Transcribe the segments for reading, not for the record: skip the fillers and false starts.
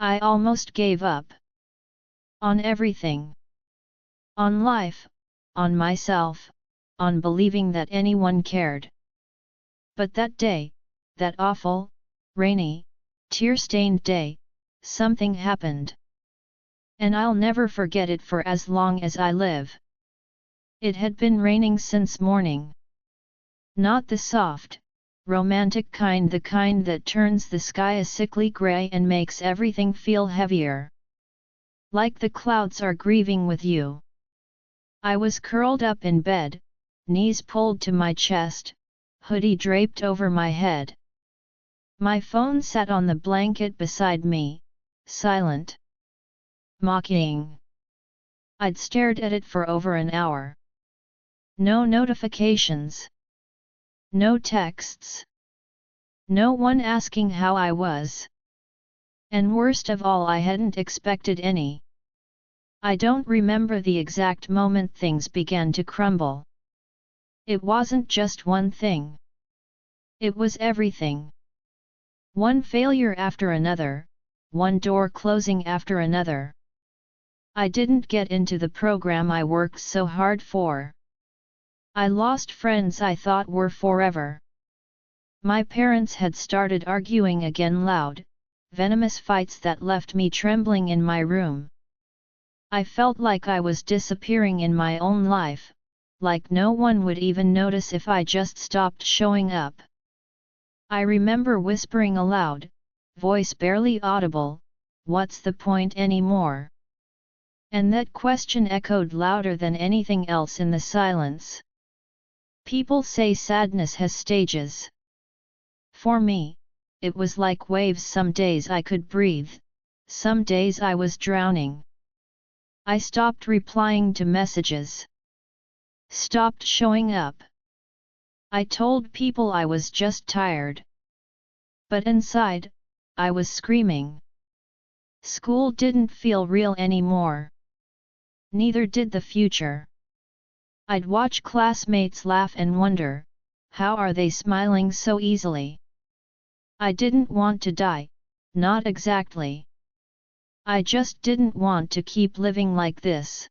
I almost gave up. On everything. On life, on myself, on believing that anyone cared. But that day, that awful, rainy, tear-stained day, something happened. And I'll never forget it for as long as I live. It had been raining since morning. Not the soft, romantic kind, the kind that turns the sky a sickly grey and makes everything feel heavier. Like the clouds are grieving with you. I was curled up in bed, knees pulled to my chest, hoodie draped over my head. My phone sat on the blanket beside me, silent. Mocking. I'd stared at it for over an hour. No notifications. No texts. No one asking how I was. And worst of all, I hadn't expected any. I don't remember the exact moment things began to crumble. It wasn't just one thing. It was everything. One failure after another, one door closing after another. I didn't get into the program I worked so hard for. I lost friends I thought were forever. My parents had started arguing again, loud, venomous fights that left me trembling in my room. I felt like I was disappearing in my own life, like no one would even notice if I just stopped showing up. I remember whispering aloud, voice barely audible, "What's the point anymore?" And that question echoed louder than anything else in the silence. People say sadness has stages. For me, it was like waves. Some days I could breathe, some days I was drowning. I stopped replying to messages. Stopped showing up. I told people I was just tired. But inside, I was screaming. School didn't feel real anymore. Neither did the future. I'd watch classmates laugh and wonder, how are they smiling so easily? I didn't want to die, not exactly. I just didn't want to keep living like this.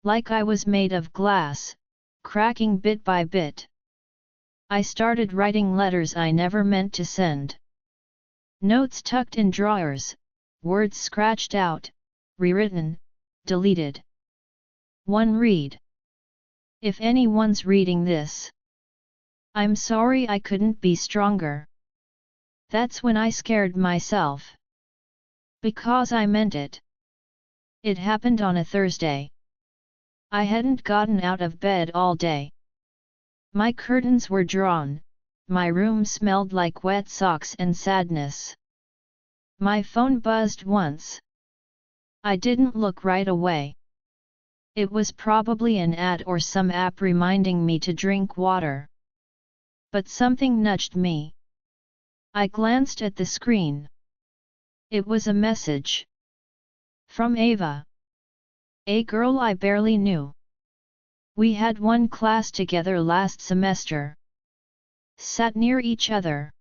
Like I was made of glass, cracking bit by bit. I started writing letters I never meant to send. Notes tucked in drawers, words scratched out, rewritten, deleted. One read. If anyone's reading this, I'm sorry I couldn't be stronger. That's when I scared myself. Because I meant it. It happened on a Thursday. I hadn't gotten out of bed all day. My curtains were drawn, my room smelled like wet socks and sadness. My phone buzzed once. I didn't look right away. It was probably an ad or some app reminding me to drink water. But something nudged me. I glanced at the screen. It was a message. From Ava. A girl I barely knew. We had one class together last semester. Sat near each other.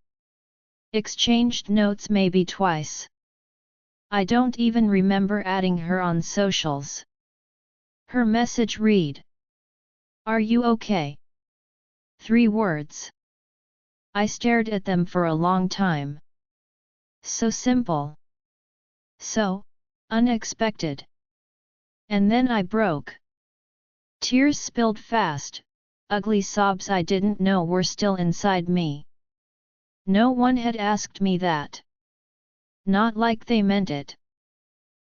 Exchanged notes maybe twice. I don't even remember adding her on socials. Her message read. Are you okay? 3 words. I stared at them for a long time. So simple. So unexpected. And then I broke. Tears spilled fast, ugly sobs I didn't know were still inside me. No one had asked me that. Not like they meant it.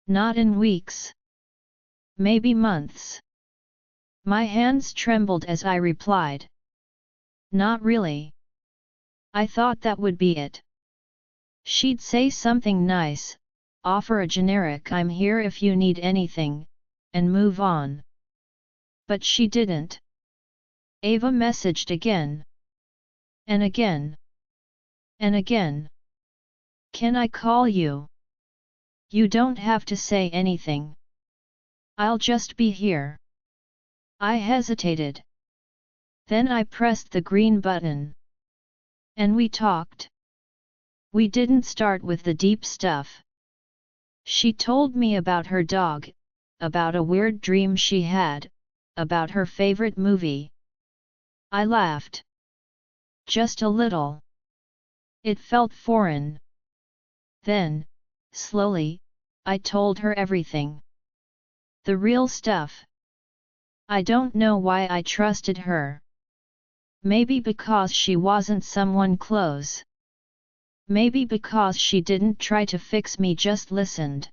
Not in weeks. Maybe months. My hands trembled as I replied. Not really. I thought that would be it. She'd say something nice, offer a generic "I'm here if you need anything," and move on. But she didn't. Ava messaged again. And again. And again. Can I call you? You don't have to say anything. I'll just be here. I hesitated. Then I pressed the green button. And we talked. We didn't start with the deep stuff. She told me about her dog, about a weird dream she had, about her favorite movie. I laughed. Just a little. It felt foreign. Then, slowly, I told her everything. The real stuff. I don't know why I trusted her. Maybe because she wasn't someone close. Maybe because she didn't try to fix me, just listened.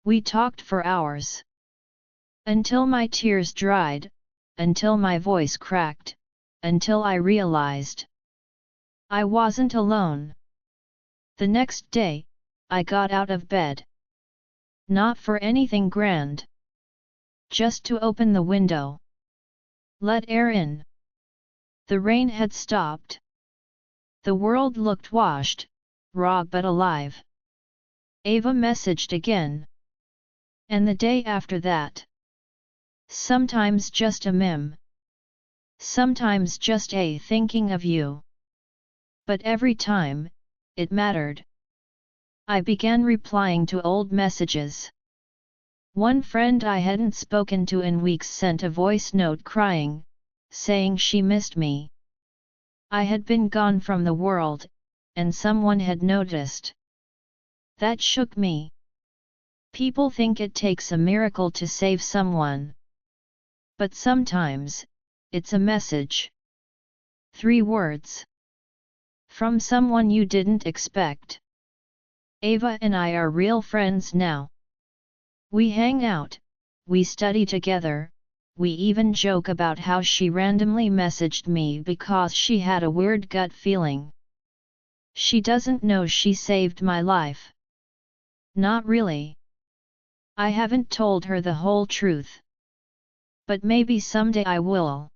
We talked for hours. Until my tears dried, until my voice cracked, until I realized I wasn't alone. The next day, I got out of bed. Not for anything grand. Just to open the window. Let air in. The rain had stopped. The world looked washed, raw but alive. Ava messaged again. And the day after that. Sometimes just a meme. Sometimes just a thinking of you. But every time, it mattered. I began replying to old messages. One friend I hadn't spoken to in weeks sent a voice note crying, saying she missed me. I had been gone from the world, and someone had noticed. That shook me. People think it takes a miracle to save someone. But sometimes, it's a message. 3 words. From someone you didn't expect. Ava and I are real friends now. We hang out, we study together, we even joke about how she randomly messaged me because she had a weird gut feeling. She doesn't know she saved my life. Not really. I haven't told her the whole truth. But maybe someday I will.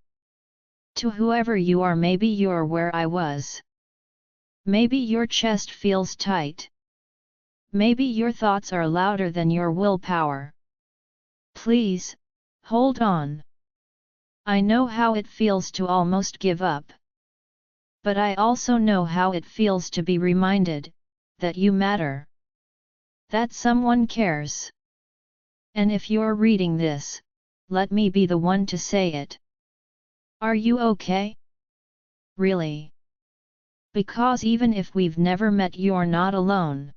To whoever you are, maybe you're where I was. Maybe your chest feels tight. Maybe your thoughts are louder than your willpower. Please, hold on. I know how it feels to almost give up. But I also know how it feels to be reminded that you matter. That someone cares. And if you're reading this, let me be the one to say it. Are you okay? Really? Because even if we've never met, you're not alone.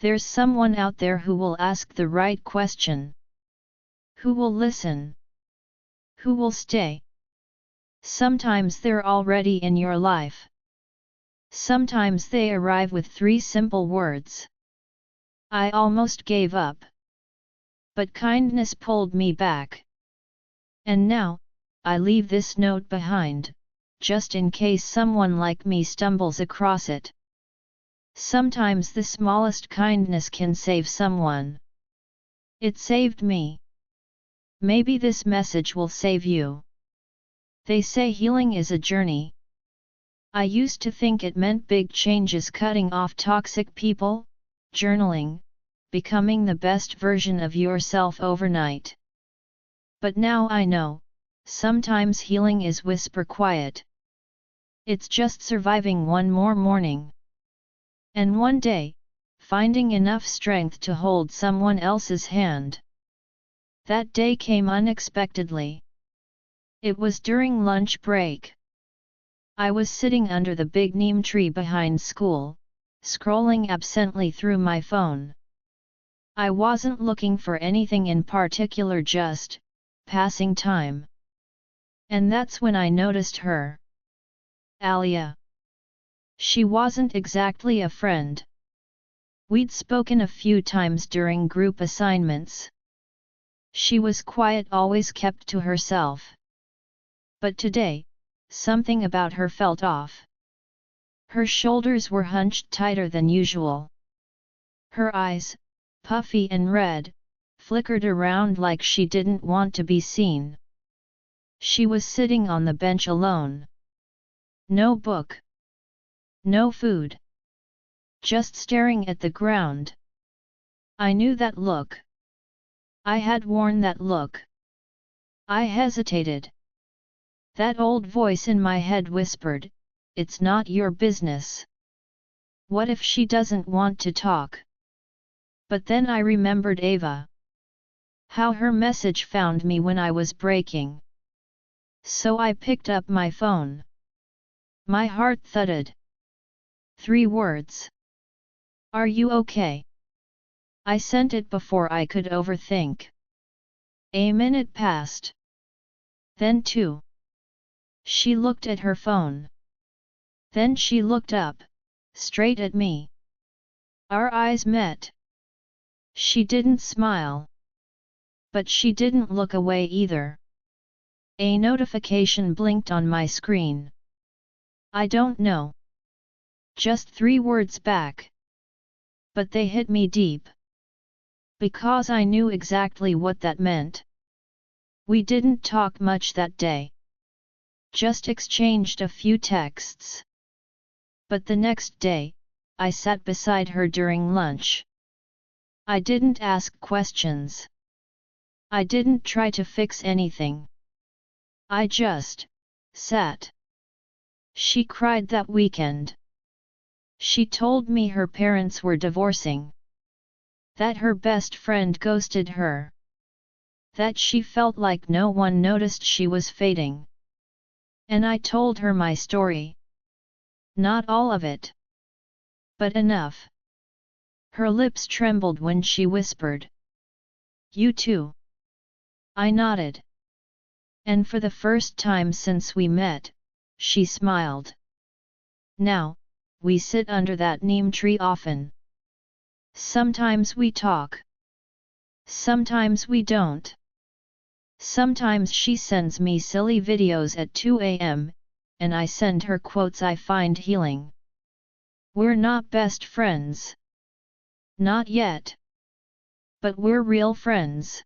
There's someone out there who will ask the right question. Who will listen? Who will stay? Sometimes they're already in your life. Sometimes they arrive with 3 simple words. I almost gave up. But kindness pulled me back. And now, I leave this note behind, just in case someone like me stumbles across it. Sometimes the smallest kindness can save someone. It saved me. Maybe this message will save you. They say healing is a journey. I used to think it meant big changes, cutting off toxic people, journaling, becoming the best version of yourself overnight. But now I know, sometimes healing is whisper quiet. It's just surviving one more morning. And one day, finding enough strength to hold someone else's hand. That day came unexpectedly. It was during lunch break. I was sitting under the big neem tree behind school, scrolling absently through my phone. I wasn't looking for anything in particular, just passing time. And that's when I noticed her. Alia. She wasn't exactly a friend. We'd spoken a few times during group assignments. She was quiet, always kept to herself. But today, something about her felt off. Her shoulders were hunched tighter than usual. Her eyes, puffy and red, flickered around like she didn't want to be seen. She was sitting on the bench alone. No book. No food. Just staring at the ground. I knew that look. I had worn that look. I hesitated. That old voice in my head whispered, "It's not your business. What if she doesn't want to talk? But then I remembered Ava. How her message found me when I was breaking. So I picked up my phone. My heart thudded. 3 words. Are you okay? I sent it before I could overthink. A minute passed. Then 2. She looked at her phone. Then she looked up, straight at me. Our eyes met. She didn't smile. But she didn't look away either. A notification blinked on my screen. I don't know. Just 3 words back. But they hit me deep. Because I knew exactly what that meant. We didn't talk much that day. Just exchanged a few texts. But the next day, I sat beside her during lunch. I didn't ask questions. I didn't try to fix anything. I just sat. She cried that weekend. She told me her parents were divorcing. That her best friend ghosted her. That she felt like no one noticed she was fading. And I told her my story. Not all of it. But enough. Her lips trembled when she whispered. You too. I nodded. And for the first time since we met, she smiled. Now, we sit under that neem tree often. Sometimes we talk. Sometimes we don't. Sometimes she sends me silly videos at 2 a.m., and I send her quotes I find healing. We're not best friends. Not yet. But we're real friends.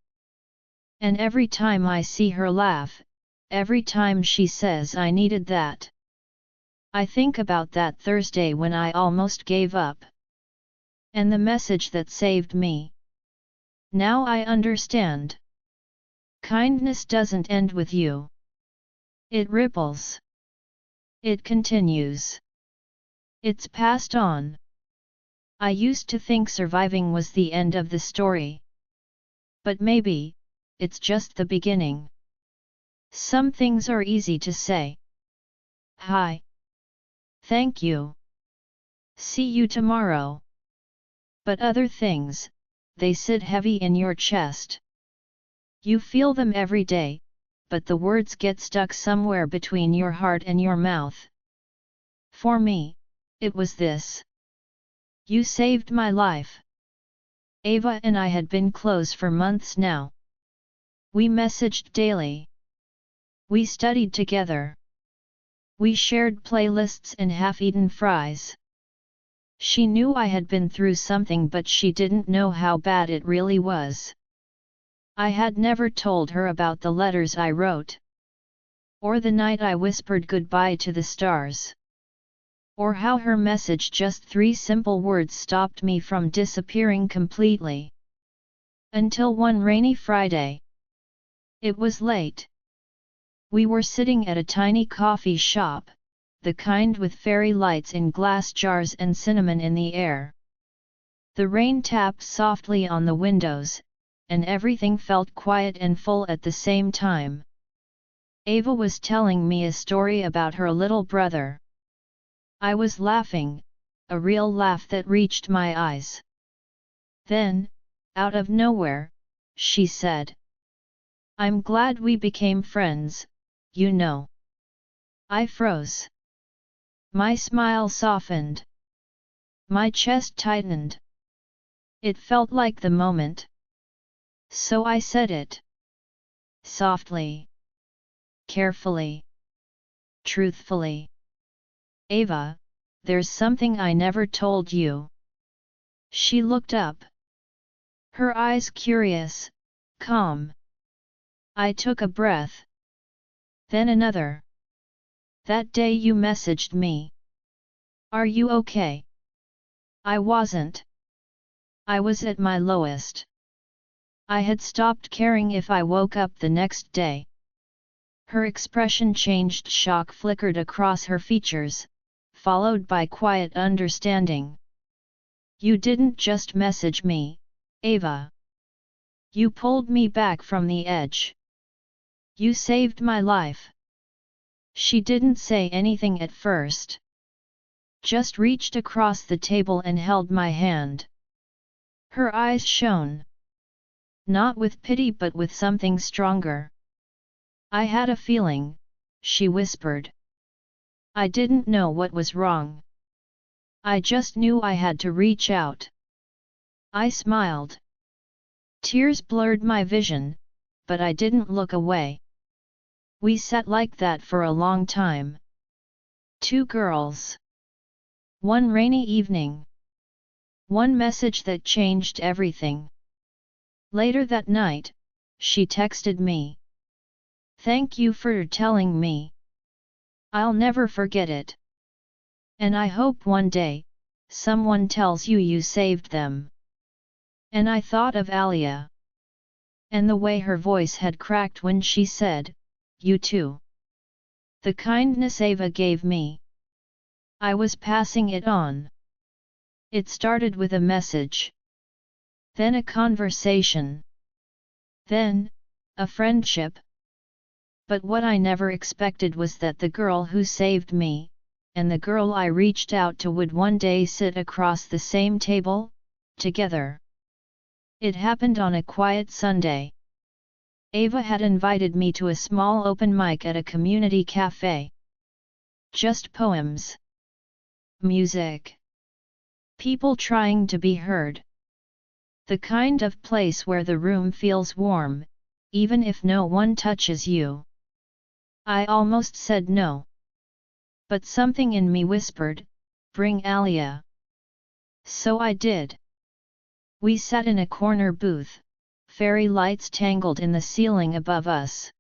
And every time I see her laugh, every time she says I needed that, I think about that Thursday when I almost gave up. And the message that saved me. Now I understand. Kindness doesn't end with you. It ripples. It continues. It's passed on. I used to think surviving was the end of the story. But maybe, it's just the beginning. Some things are easy to say. Hi. Thank you. See you tomorrow. But other things, they sit heavy in your chest. You feel them every day, but the words get stuck somewhere between your heart and your mouth. For me, it was this. You saved my life. Ava and I had been close for months now. We messaged daily. We studied together. We shared playlists and half-eaten fries. She knew I had been through something, but she didn't know how bad it really was. I had never told her about the letters I wrote. Or the night I whispered goodbye to the stars. Or how her message, just 3 simple words, stopped me from disappearing completely. Until one rainy Friday. It was late. We were sitting at a tiny coffee shop, the kind with fairy lights in glass jars and cinnamon in the air. The rain tapped softly on the windows, and everything felt quiet and full at the same time. Ava was telling me a story about her little brother. I was laughing, a real laugh that reached my eyes. Then, out of nowhere, she said, "I'm glad we became friends, you know." I froze. My smile softened. My chest tightened. It felt like the moment. So I said it. Softly. Carefully. Truthfully. Ava, there's something I never told you. She looked up. Her eyes curious, calm. I took a breath. Then another. That day you messaged me. Are you okay? I wasn't. I was at my lowest. I had stopped caring if I woke up the next day. Her expression changed, shock flickered across her features, followed by quiet understanding. You didn't just message me, Ava. You pulled me back from the edge. You saved my life. She didn't say anything at first. Just reached across the table and held my hand. Her eyes shone. Not with pity but with something stronger. I had a feeling, she whispered. I didn't know what was wrong. I just knew I had to reach out. I smiled. Tears blurred my vision, but I didn't look away. We sat like that for a long time. Two girls. One rainy evening. One message that changed everything. Later that night, she texted me. Thank you for telling me. I'll never forget it. And I hope one day, someone tells you you saved them. And I thought of Alia. And the way her voice had cracked when she said, you too. The kindness Ava gave me. I was passing it on. It started with a message. Then a conversation. Then, a friendship. But what I never expected was that the girl who saved me, and the girl I reached out to would one day sit across the same table, together. It happened on a quiet Sunday. Ava had invited me to a small open mic at a community cafe. Just poems. Music. People trying to be heard. The kind of place where the room feels warm, even if no one touches you. I almost said no. But something in me whispered, bring Alia. So I did. We sat in a corner booth, fairy lights tangled in the ceiling above us.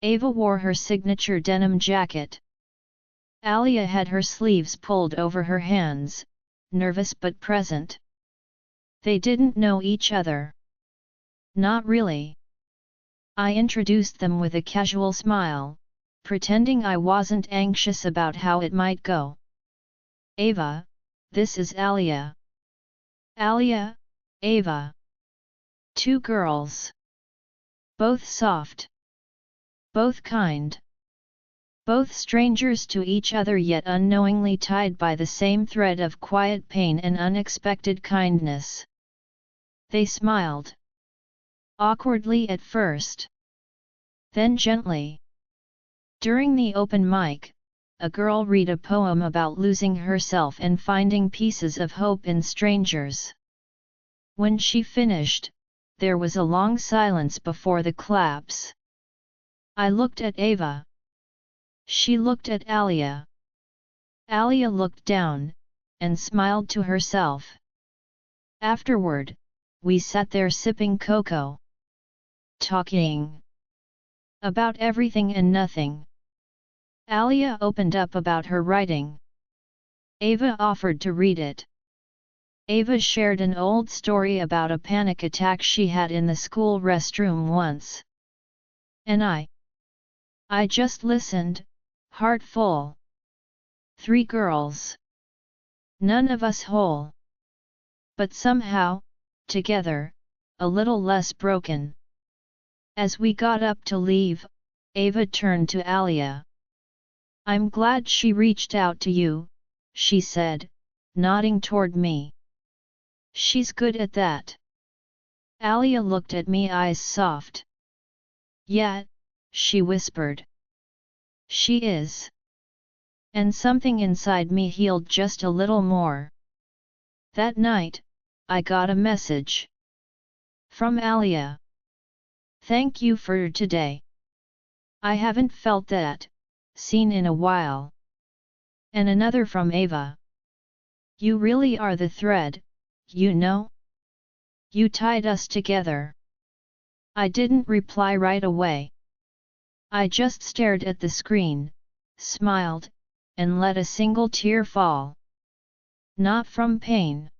Ava wore her signature denim jacket. Alia had her sleeves pulled over her hands, nervous but present. They didn't know each other. Not really. I introduced them with a casual smile, pretending I wasn't anxious about how it might go. Ava, this is Alia. Alia, Ava. Two girls. Both soft. Both kind. Both strangers to each other yet unknowingly tied by the same thread of quiet pain and unexpected kindness. They smiled. Awkwardly at first. Then gently. During the open mic, a girl read a poem about losing herself and finding pieces of hope in strangers. When she finished, there was a long silence before the claps. I looked at Ava. She looked at Alia. Alia looked down, and smiled to herself. Afterward, we sat there sipping cocoa. Talking. About everything and nothing. Alia opened up about her writing. Ava offered to read it. Ava shared an old story about a panic attack she had in the school restroom once. And I just listened, heart full. 3 girls. None of us whole. But somehow, together, a little less broken. As we got up to leave, Ava turned to Alia. I'm glad she reached out to you, she said, nodding toward me. She's good at that. Alia looked at me, eyes soft. Yeah, she whispered. She is. And something inside me healed just a little more. That night, I got a message. From Alia. Thank you for today. I haven't felt that, seen in a while. And another from Ava. You really are the thread, you know? You tied us together. I didn't reply right away. I just stared at the screen, smiled, and let a single tear fall. Not from pain,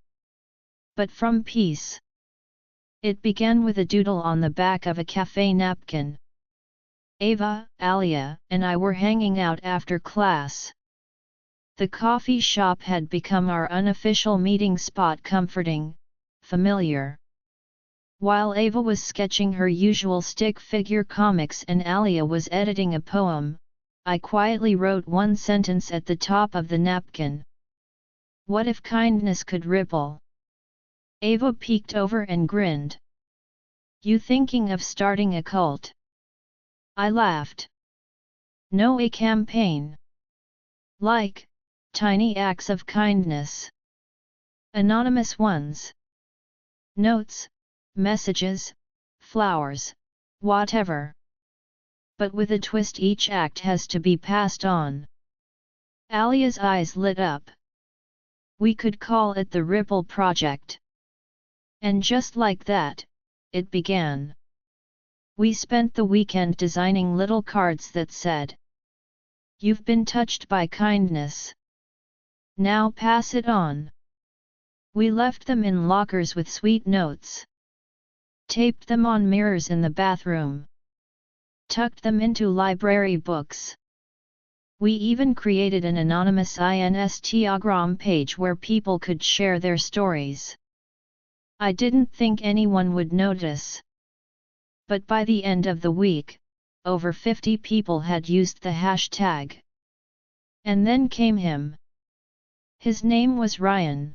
but from peace. It began with a doodle on the back of a cafe napkin. Ava, Alia, and I were hanging out after class. The coffee shop had become our unofficial meeting spot, comforting, familiar. While Ava was sketching her usual stick figure comics and Alia was editing a poem, I quietly wrote one sentence at the top of the napkin. What if kindness could ripple? Ava peeked over and grinned. You thinking of starting a cult? I laughed. No, a campaign. Like, tiny acts of kindness. Anonymous ones. Notes, messages, flowers, whatever. But with a twist, each act has to be passed on. Alia's eyes lit up. We could call it the Ripple Project. And just like that, it began. We spent the weekend designing little cards that said, "You've been touched by kindness. Now pass it on." We left them in lockers with sweet notes. Taped them on mirrors in the bathroom. Tucked them into library books. We even created an anonymous Instagram page where people could share their stories. I didn't think anyone would notice. But by the end of the week, over 50 people had used the hashtag. And then came him. His name was Ryan.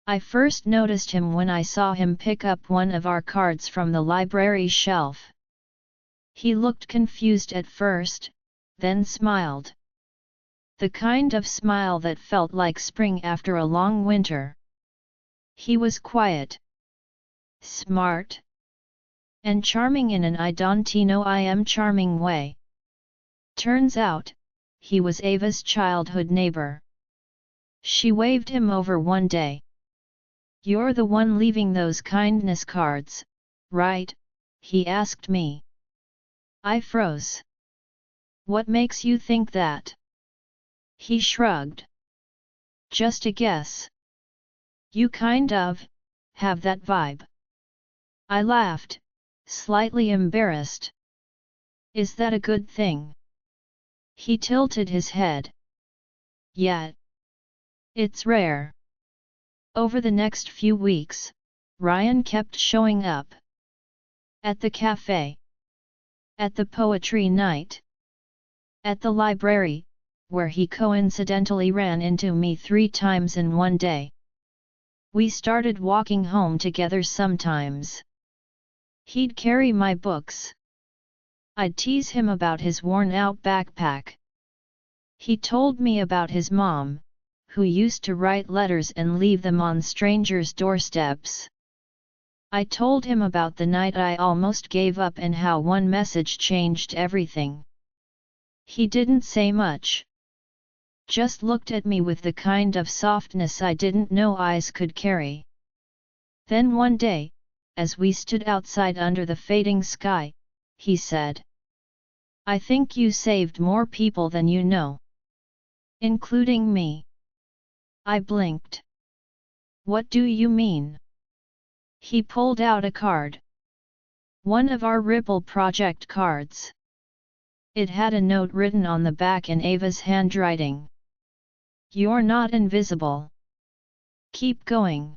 I first noticed him when I saw him pick up one of our cards from the library shelf. He looked confused at first, then smiled. The kind of smile that felt like spring after a long winter. He was quiet, smart, and charming in an I don't know I am charming way. Turns out, he was Ava's childhood neighbor. She waved him over one day. You're the one leaving those kindness cards, right? He asked me. I froze. What makes you think that? He shrugged. Just a guess. You kind of have that vibe. I laughed, slightly embarrassed. Is that a good thing? He tilted his head. Yeah. It's rare. Over the next few weeks, Ryan kept showing up. At the cafe. At the poetry night. At the library, where he coincidentally ran into me 3 times in one day. We started walking home together sometimes. He'd carry my books. I'd tease him about his worn-out backpack. He told me about his mom, who used to write letters and leave them on strangers' doorsteps. I told him about the night I almost gave up and how one message changed everything. He didn't say much. Just looked at me with the kind of softness I didn't know eyes could carry. Then one day, as we stood outside under the fading sky, he said, "I think you saved more people than you know. Including me." I blinked. What do you mean? He pulled out a card. One of our Ripple Project cards. It had a note written on the back in Ava's handwriting. You're not invisible. Keep going.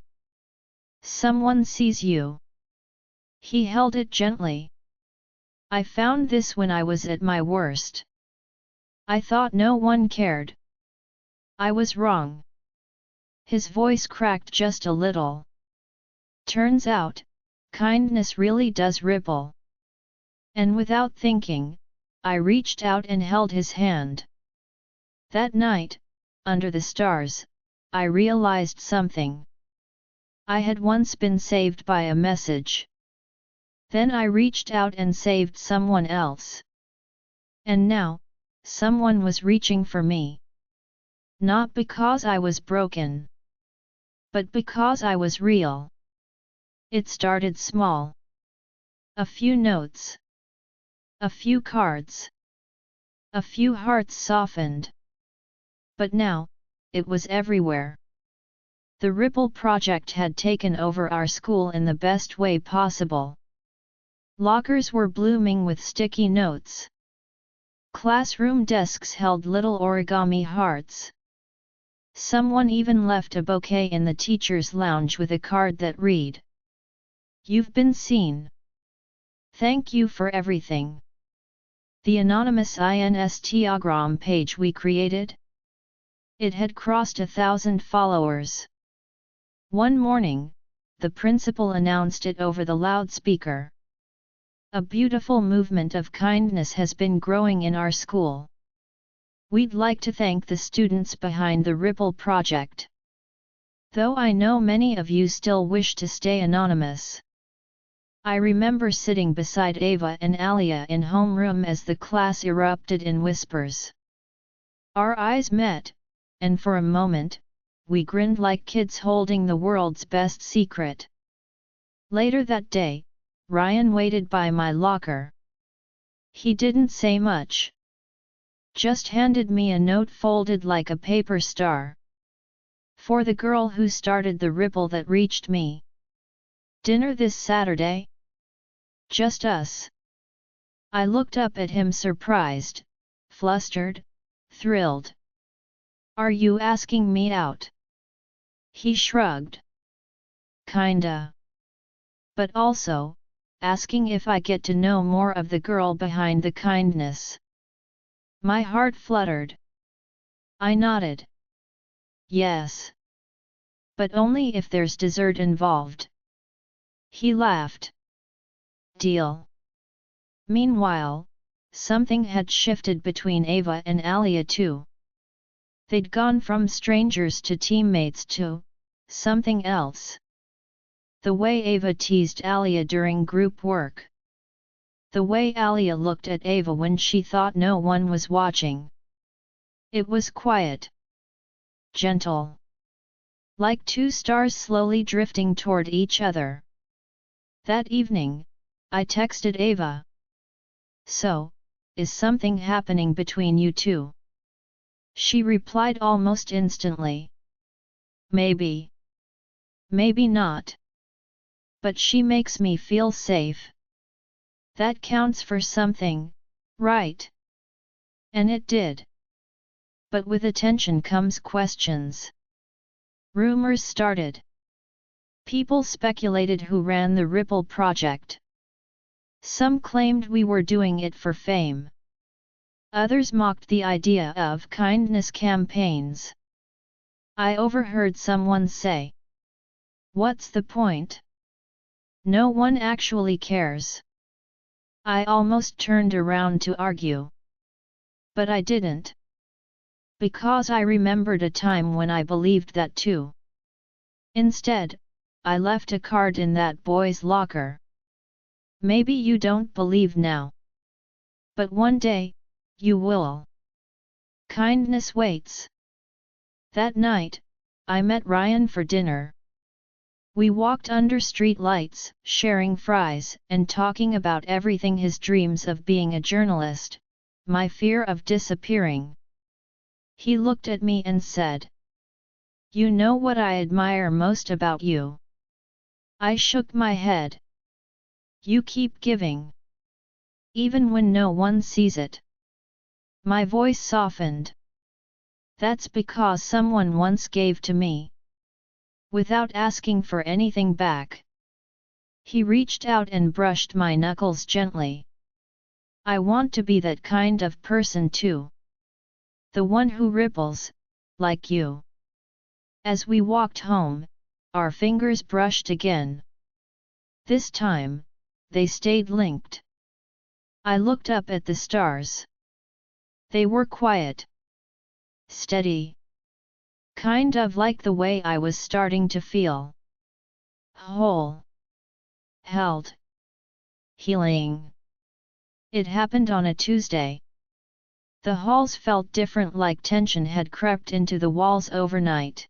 Someone sees you. He held it gently. I found this when I was at my worst. I thought no one cared. I was wrong. His voice cracked just a little. Turns out, kindness really does ripple. And without thinking, I reached out and held his hand. That night, under the stars, I realized something. I had once been saved by a message. Then I reached out and saved someone else. And now, someone was reaching for me. Not because I was broken, but because I was real. It started small. A few notes. A few cards. A few hearts softened. But now, it was everywhere. The Ripple Project had taken over our school in the best way possible. Lockers were blooming with sticky notes. Classroom desks held little origami hearts. Someone even left a bouquet in the teacher's lounge with a card that read, You've been seen. Thank you for everything. The anonymous Instagram page we created? It had crossed 1,000 followers. One morning, the principal announced it over the loudspeaker. A beautiful movement of kindness has been growing in our school. We'd like to thank the students behind the Ripple project. Though I know many of you still wish to stay anonymous. I remember sitting beside Ava and Alia in homeroom as the class erupted in whispers. Our eyes met, and for a moment, we grinned like kids holding the world's best secret. Later that day, Ryan waited by my locker. He didn't say much. Just handed me a note folded like a paper star. For the girl who started the ripple that reached me. Dinner this Saturday? Just us. I looked up at him surprised, flustered, thrilled. Are you asking me out? He shrugged. Kinda. But also, asking if I get to know more of the girl behind the kindness. My heart fluttered. I nodded. Yes. But only if there's dessert involved. He laughed. Deal. Meanwhile, something had shifted between Ava and Alia too. They'd gone from strangers to teammates to something else. The way Ava teased Alia during group work. The way Alia looked at Ava when she thought no one was watching. It was quiet. Gentle. Like two stars slowly drifting toward each other. That evening, I texted Ava. So, is something happening between you two? She replied almost instantly. Maybe. Maybe not. But she makes me feel safe. That counts for something, right? And it did. But with attention comes questions. Rumors started. People speculated who ran the Ripple project. Some claimed we were doing it for fame. Others mocked the idea of kindness campaigns. I overheard someone say, "What's the point? No one actually cares." I almost turned around to argue. But I didn't. Because I remembered a time when I believed that too. Instead, I left a card in that boy's locker. Maybe you don't believe now. But one day, you will. Kindness waits. That night, I met Ryan for dinner. We walked under street lights, sharing fries and talking about everything: his dreams of being a journalist, my fear of disappearing. He looked at me and said, "You know what I admire most about you?" I shook my head. "You keep giving. Even when no one sees it." My voice softened. "That's because someone once gave to me. Without asking for anything back." He reached out and brushed my knuckles gently. "I want to be that kind of person too. The one who ripples, like you." As we walked home, our fingers brushed again. This time, they stayed linked. I looked up at the stars. They were quiet. Steady. Kind of like the way I was starting to feel. Whole. Held. Healing. It happened on a Tuesday. The halls felt different, like tension had crept into the walls overnight.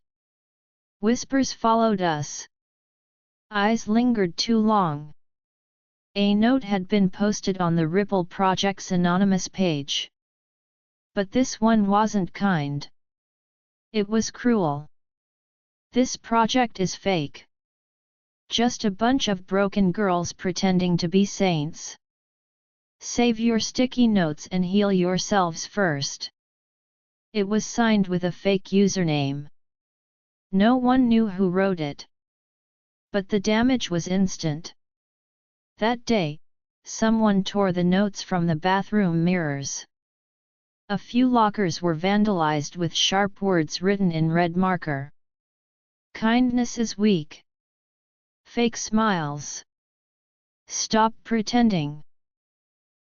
Whispers followed us. Eyes lingered too long. A note had been posted on the Ripple Project's anonymous page. But this one wasn't kind. It was cruel. "This project is fake. Just a bunch of broken girls pretending to be saints. Save your sticky notes and heal yourselves first." It was signed with a fake username. No one knew who wrote it. But the damage was instant. That day, someone tore the notes from the bathroom mirrors. A few lockers were vandalized with sharp words written in red marker. Kindness is weak. Fake smiles. Stop pretending.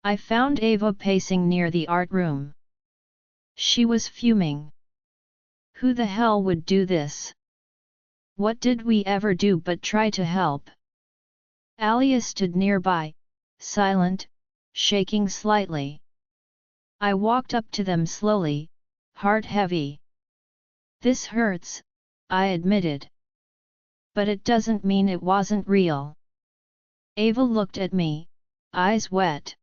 I found Ava pacing near the art room. She was fuming. Who the hell would do this? What did we ever do but try to help? Alia stood nearby, silent, shaking slightly. I walked up to them slowly, heart heavy. This hurts, I admitted. But it doesn't mean it wasn't real. Ava looked at me, eyes wet.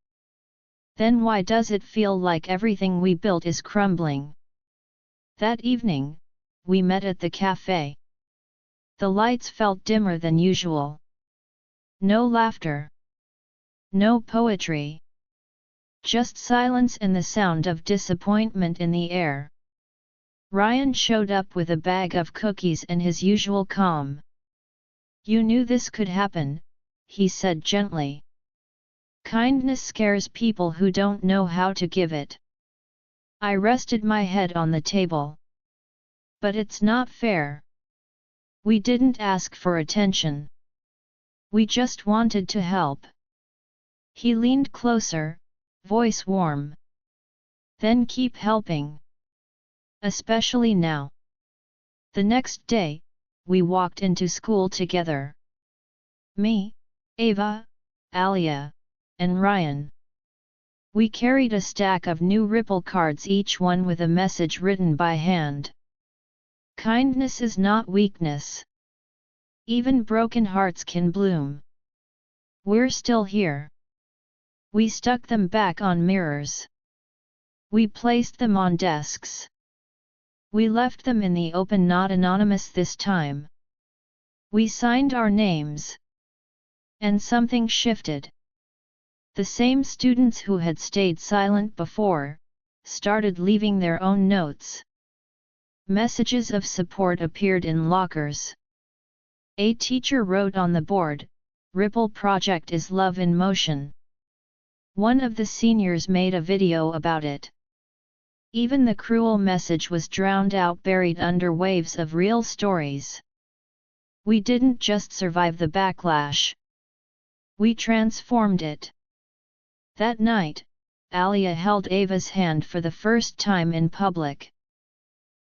Then why does it feel like everything we built is crumbling? That evening, we met at the cafe. The lights felt dimmer than usual. No laughter. No poetry. Just silence and the sound of disappointment in the air. Ryan showed up with a bag of cookies and his usual calm. You knew this could happen, he said gently. Kindness scares people who don't know how to give it. I rested my head on the table. But it's not fair. We didn't ask for attention. We just wanted to help. He leaned closer, voice warm. Then keep helping. Especially now. The next day, we walked into school together. Me, Ava, Alia, and Ryan. We carried a stack of new Ripple cards, each one with a message written by hand. Kindness is not weakness. Even broken hearts can bloom. We're still here. We stuck them back on mirrors. We placed them on desks. We left them in the open, not anonymous this time. We signed our names. And something shifted. The same students who had stayed silent before, started leaving their own notes. Messages of support appeared in lockers. A teacher wrote on the board, "Ripple Project is love in motion." One of the seniors made a video about it. Even the cruel message was drowned out, buried under waves of real stories. We didn't just survive the backlash. We transformed it. That night, Alia held Ava's hand for the first time in public.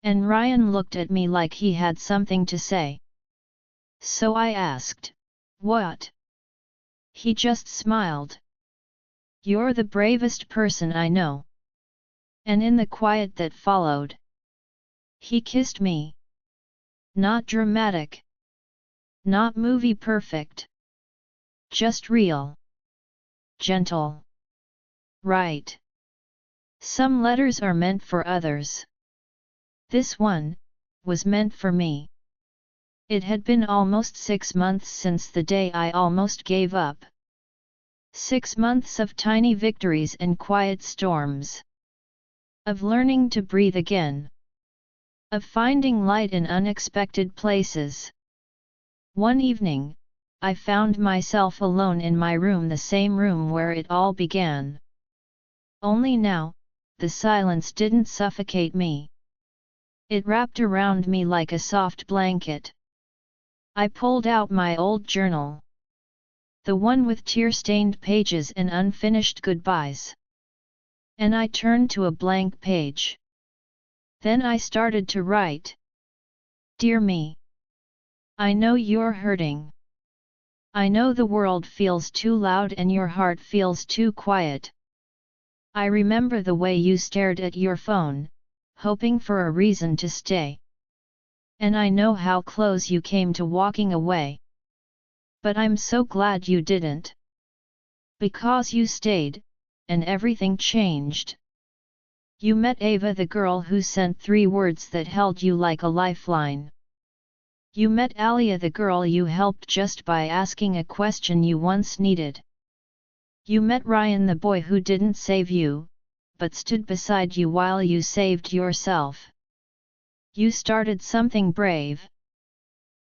And Ryan looked at me like he had something to say. So I asked, "What?" He just smiled. "You're the bravest person I know." And in the quiet that followed, he kissed me. Not dramatic. Not movie perfect. Just real. Gentle. Right. Some letters are meant for others. This one was meant for me. It had been almost 6 months since the day I almost gave up. 6 months of tiny victories and quiet storms. Of learning to breathe again. Of finding light in unexpected places. One evening, I found myself alone in my room, the same room where it all began. Only now, the silence didn't suffocate me. It wrapped around me like a soft blanket. I pulled out my old journal. The one with tear-stained pages and unfinished goodbyes. And I turned to a blank page. Then I started to write. Dear me. I know you're hurting. I know the world feels too loud and your heart feels too quiet. I remember the way you stared at your phone, hoping for a reason to stay. And I know how close you came to walking away. But I'm so glad you didn't. Because you stayed, and everything changed. You met Ava, the girl who sent 3 words that held you like a lifeline. You met Alia, the girl you helped just by asking a question you once needed. You met Ryan, the boy who didn't save you, but stood beside you while you saved yourself. You started something brave.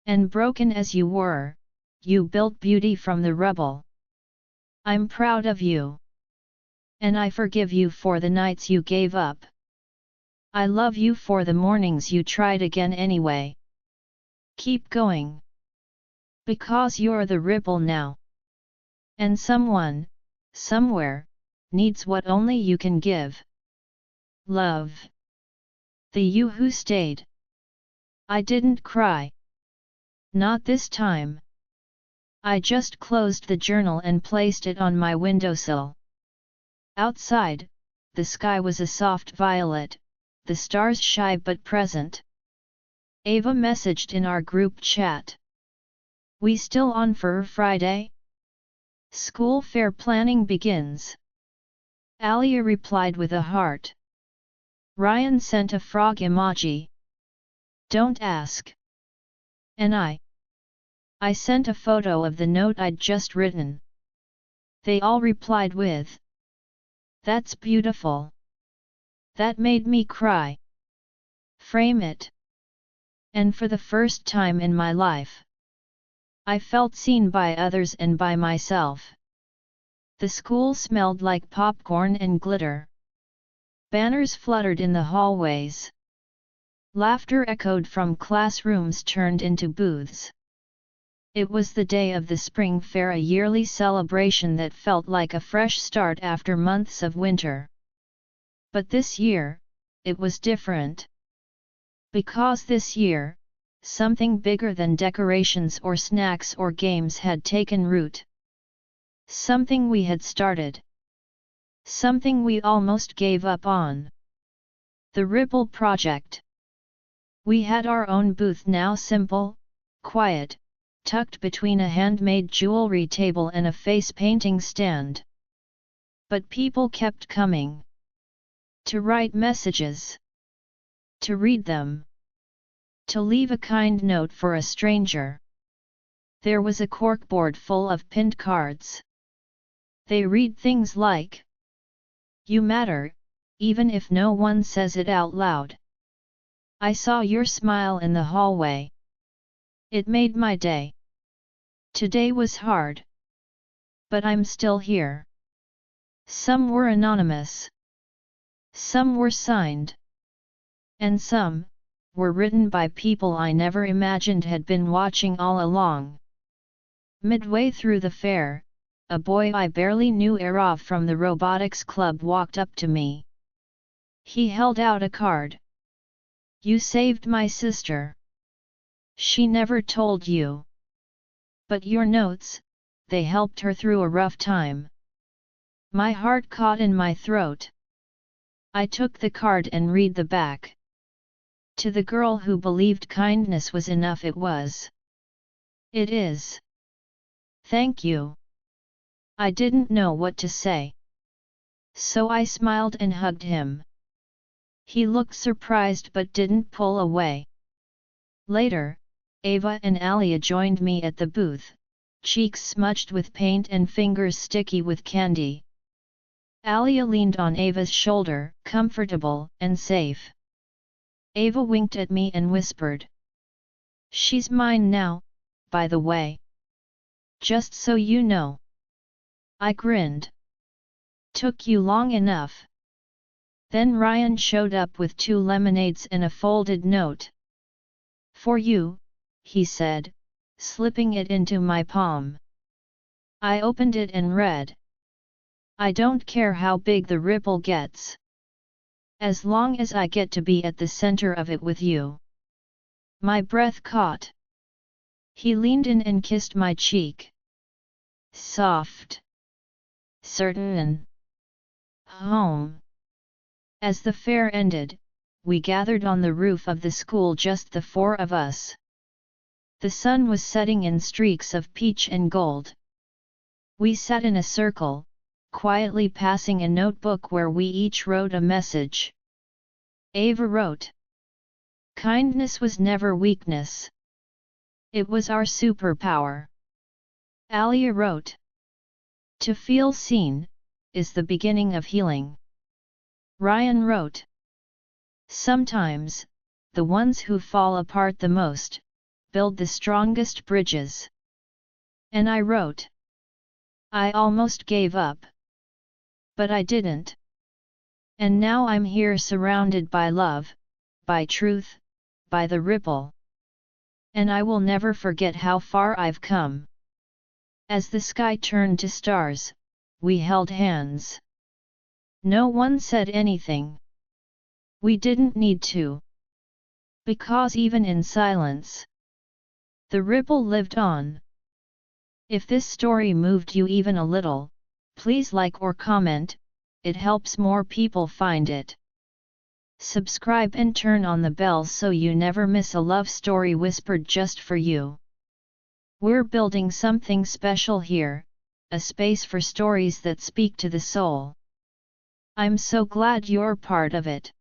And broken as you were, you built beauty from the rubble. I'm proud of you. And I forgive you for the nights you gave up. I love you for the mornings you tried again anyway. Keep going. Because you're the ripple now. And someone, somewhere, needs what only you can give. Love. The you who stayed. I didn't cry. Not this time. I just closed the journal and placed it on my windowsill. Outside, the sky was a soft violet, the stars shy but present. Ava messaged in our group chat. We still on for Friday? School fair planning begins. Alia replied with a heart. Ryan sent a frog emoji. Don't ask. And I sent a photo of the note I'd just written. They all replied with, "That's beautiful. That made me cry. Frame it." And for the first time in my life, I felt seen by others and by myself. The school smelled like popcorn and glitter. Banners fluttered in the hallways. Laughter echoed from classrooms turned into booths. It was the day of the spring fair, a yearly celebration that felt like a fresh start after months of winter. But this year, it was different. Because this year, something bigger than decorations or snacks or games had taken root. Something we had started. Something we almost gave up on. The Ripple Project. We had our own booth now, simple, quiet, tucked between a handmade jewelry table and a face painting stand. But people kept coming. To write messages. To read them. To leave a kind note for a stranger. There was a corkboard full of pinned cards. They read things like, "You matter, even if no one says it out loud. I saw your smile in the hallway. It made my day. Today was hard. But I'm still here." Some were anonymous. Some were signed. And some were written by people I never imagined had been watching all along. Midway through the fair, a boy I barely knew, Arav from the robotics club, walked up to me. He held out a card. "You saved my sister. She never told you. But your notes, they helped her through a rough time." My heart caught in my throat. I took the card and read the back. "To the girl who believed kindness was enough, it was. It is. Thank you." I didn't know what to say. So I smiled and hugged him. He looked surprised but didn't pull away. Later, Ava and Alia joined me at the booth, cheeks smudged with paint and fingers sticky with candy. Alia leaned on Ava's shoulder, comfortable and safe. Ava winked at me and whispered, "She's mine now, by the way. Just so you know." I grinned. "Took you long enough." Then Ryan showed up with 2 lemonades and a folded note. "For you," he said, slipping it into my palm. I opened it and read, "I don't care how big the ripple gets. As long as I get to be at the center of it with you." My breath caught. He leaned in and kissed my cheek. Soft. Certain. Home. As the fair ended, we gathered on the roof of the school, just the 4 of us. The sun was setting in streaks of peach and gold. We sat in a circle, quietly passing a notebook where we each wrote a message. Ava wrote, "Kindness was never weakness. It was our superpower." Alia wrote, "To feel seen is the beginning of healing." Ryan wrote, "Sometimes, the ones who fall apart the most, build the strongest bridges." And I wrote, I almost gave up. But I didn't. And now I'm here surrounded by love, by truth, by the ripple. And I will never forget how far I've come. As the sky turned to stars, we held hands. No one said anything. We didn't need to. Because even in silence, the ripple lived on. If this story moved you even a little, please like or comment, it helps more people find it. Subscribe and turn on the bell so you never miss a love story whispered just for you. We're building something special here, a space for stories that speak to the soul. I'm so glad you're part of it.